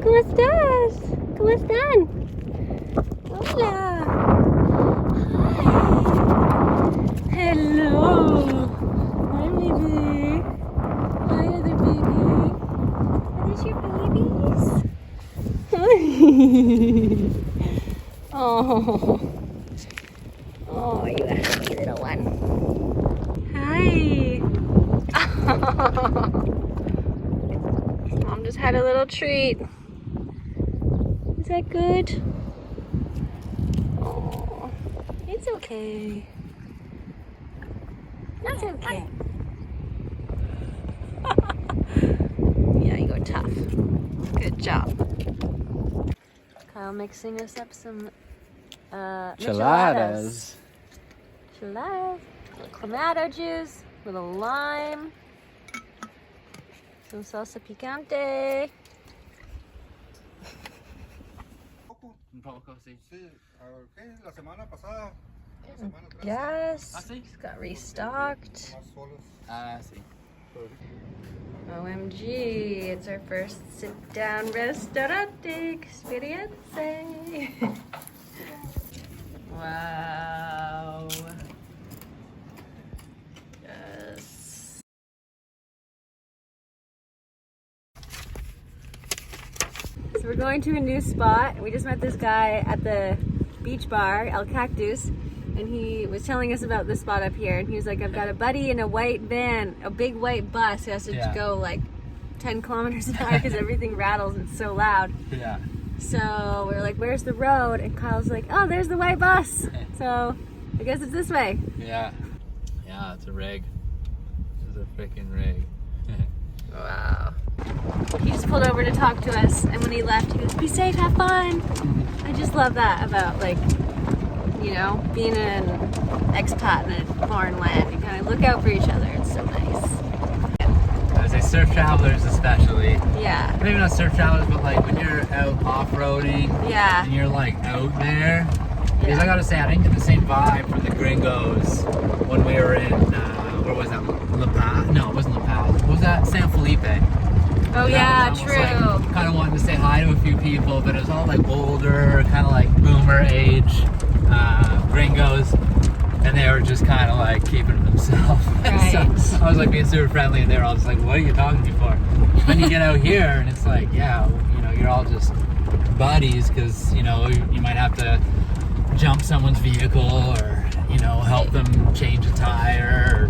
¿Cómo estás? ¿Cómo están? Hola. Hi. Hello. Hi, baby. Hi, other baby. Are these your babies? Oh. Oh, you happy little one. Hi. Mom just had a little treat. Is that good? Oh, it's okay. That's okay. Yeah, you go tough. Good job. Kyle mixing us up some Micheladas. Micheladas. A little clamato juice, a little lime, some salsa picante. Un poco, sí. Sí, ¿qué? La semana pasada. Yes, Ah, sí? it's got restocked. Más solos. Ah, sí. OMG, it's our first sit-down restaurante experience. Wow. Yes. So we're going to a new spot. We just met this guy at the beach bar, El Cactus, and he was telling us about this spot up here. And he was like, I've got a buddy in a white van, a big white bus. He has to go like 10 kilometers an hour because everything rattles and it's so loud. Yeah. So we're like, where's the road? And Kyle's like, oh, there's the white bus. So I guess it's this way. Yeah. Yeah, it's a rig. It's a freaking rig. Wow. He just pulled over to talk to us, and when he left, he goes, be safe, have fun. I just love that about, like, you know, being an expat in a foreign land. You kind of look out for each other. It's so nice. I would say surf travelers especially. Yeah. Maybe not surf travelers, but like when you're out off-roading Yeah. and you're like out there. Because I gotta say, I didn't get the same vibe from the gringos when we were in, where was that? La Paz? No, it wasn't La Paz. What was that? San Felipe. Oh, yeah, true. Like, kind of wanting to say hi to a few people, but it was all like older, kind of like boomer age gringos, and they were just kind of like keeping to themselves. Right. So I was like being super friendly, and they were all just like, "What are you talking to me for?" Then you get out here, and it's like, yeah, you know, you're all just buddies because you know you might have to jump someone's vehicle or you know help them change a tire. Or,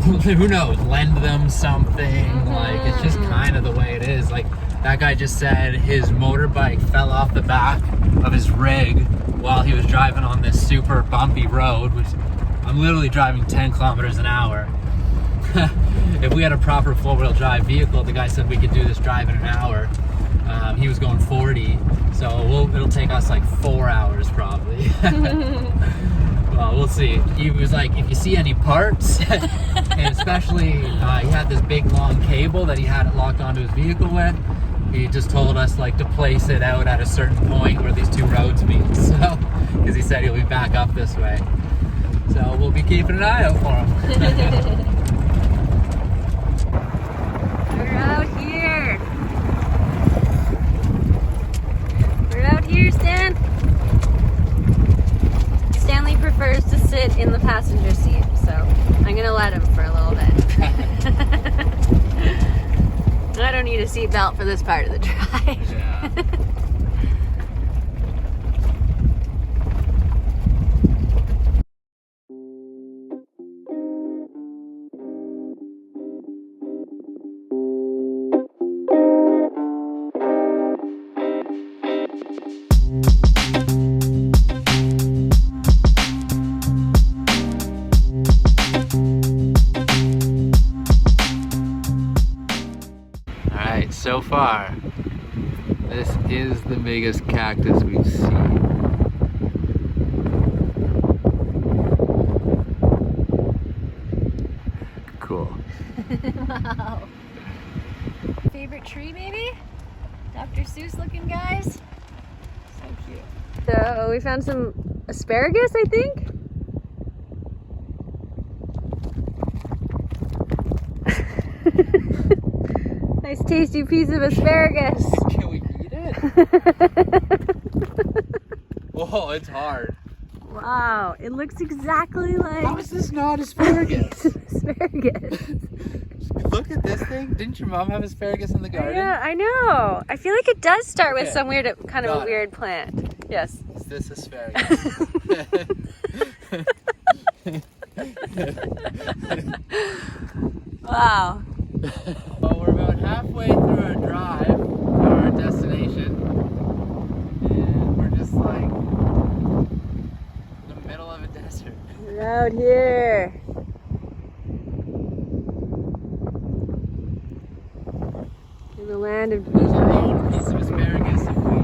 who knows, lend them something. Like it's just kind of the way it is. Like that guy just said his motorbike fell off the back of his rig while he was driving on this super bumpy road, which I'm literally driving 10 kilometers an hour. If we had a proper four-wheel drive vehicle, the guy said we could do this drive in an hour. He was going 40, so it'll take us like 4 hours probably. Well, we'll see. He was like, if you see any parts, and especially he had this big long cable that he had it locked onto his vehicle with. He just told us like to place it out at a certain point where these two roads meet. So, because he said he'll be back up this way. So we'll be keeping an eye out for him. We're out here. We're out here, Stan. Stanley prefers to sit in the passenger seat, so I'm gonna let him for a little bit. I don't need a seatbelt for this part of the drive. Yeah. Alright, so far, this is the biggest cactus we've seen. Cool. Wow. Favorite tree, maybe? Dr. Seuss looking guys? So cute. So we found some asparagus, I think. Nice tasty piece of asparagus. Can we it? Oh, it's hard. Wow, it looks exactly like How is this not asparagus? asparagus. Look at this thing. Didn't your mom have asparagus in the garden? Yeah, I know. I feel like it does start with Okay. some weird, kind of Got a it. weird plant. Yes. Is this asparagus? Wow. Well, we're about halfway through our drive to our destination, and we're just like in the middle of a desert. We're out here. In the land of There's our own piece of asparagus if we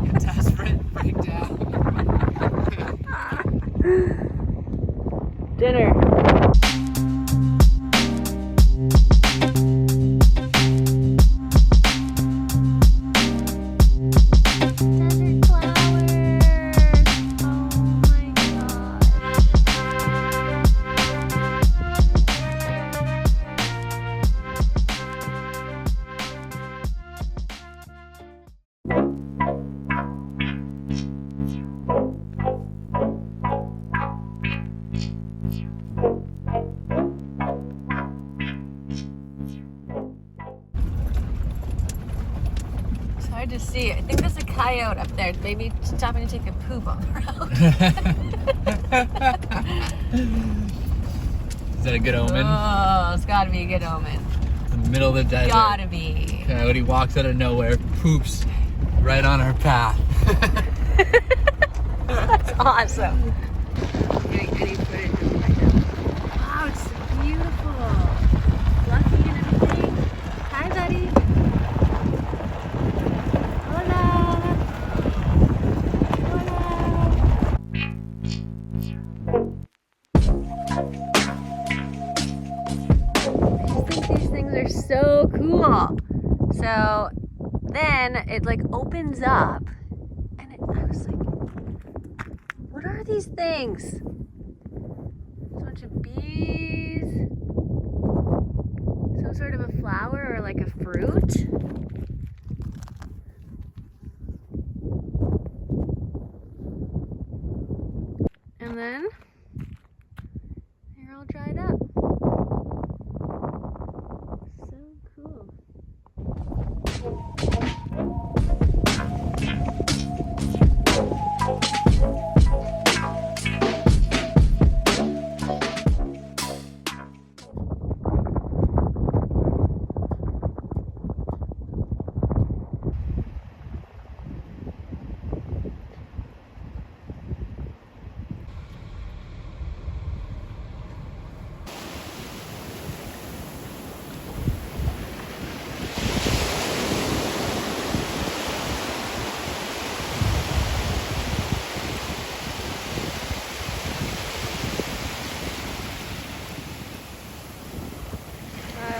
get desperate, break down. dinner. Desert flowers. Oh my god. It's hard to see. I think there's a coyote up there. Maybe stopping to take a poop on the road. Is that a good omen? Oh, it's gotta be a good omen. In the middle of the desert. Gotta be. Coyote walks out of nowhere, poops right on our path. That's awesome. Getting any footage of it. Wow, it's so beautiful. Fluffy and everything. Hi, buddy. Hola. Hola. I just think these things are so cool. So then it like opens up, and I was like, what are these things? A bunch of bees. Some sort of a flower or like a fruit. And then they're all dried up. So cool.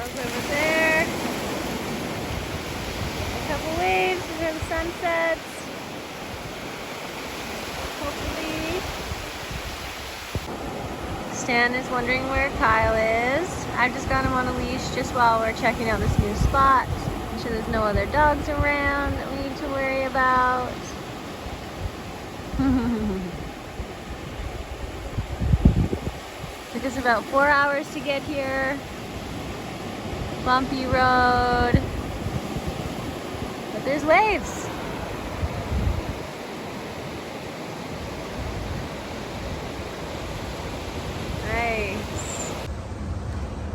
Over there. A couple waves where the sun sets. Hopefully. Stan is wondering where Kyle is. I've just got him on a leash just while we're checking out this new spot. Make sure there's no other dogs around that we need to worry about. Took us about 4 hours to get here. Bumpy road, but there's waves. Nice.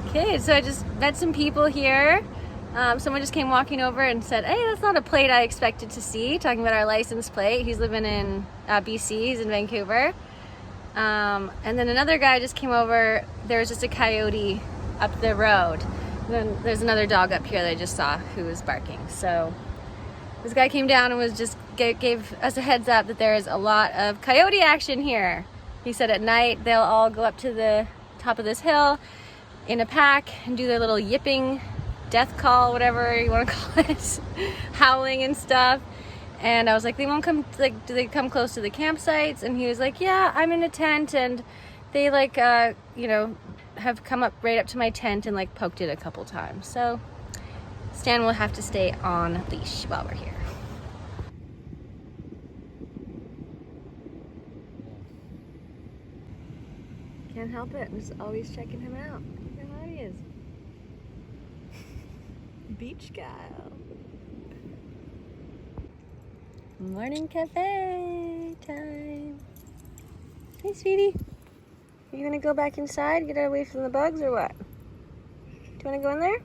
Okay, so I just met some people here. Someone just came walking over and said, hey, that's not a plate I expected to see, talking about our license plate. He's living in BC, he's in Vancouver. And then another guy just came over. There was just a coyote up the road. Then there's another dog up here that I just saw who was barking. So this guy came down and was just gave us a heads up that there is a lot of coyote action here. He said at night they'll all go up to the top of this hill in a pack and do their little yipping death call, whatever you want to call it, howling and stuff. And I was like, they won't come, like, do they come close to the campsites? And he was like, yeah, I'm in a tent, and they like, you know, have come up right up to my tent and like poked it a couple times. So Stan will have to stay on leash while we're here. Can't help it. I'm just always checking him out. Look how hot he is. Beach gal. Morning cafe time. Hey, sweetie. Are you gonna go back inside, get away from the bugs, or what? Do you wanna go in there?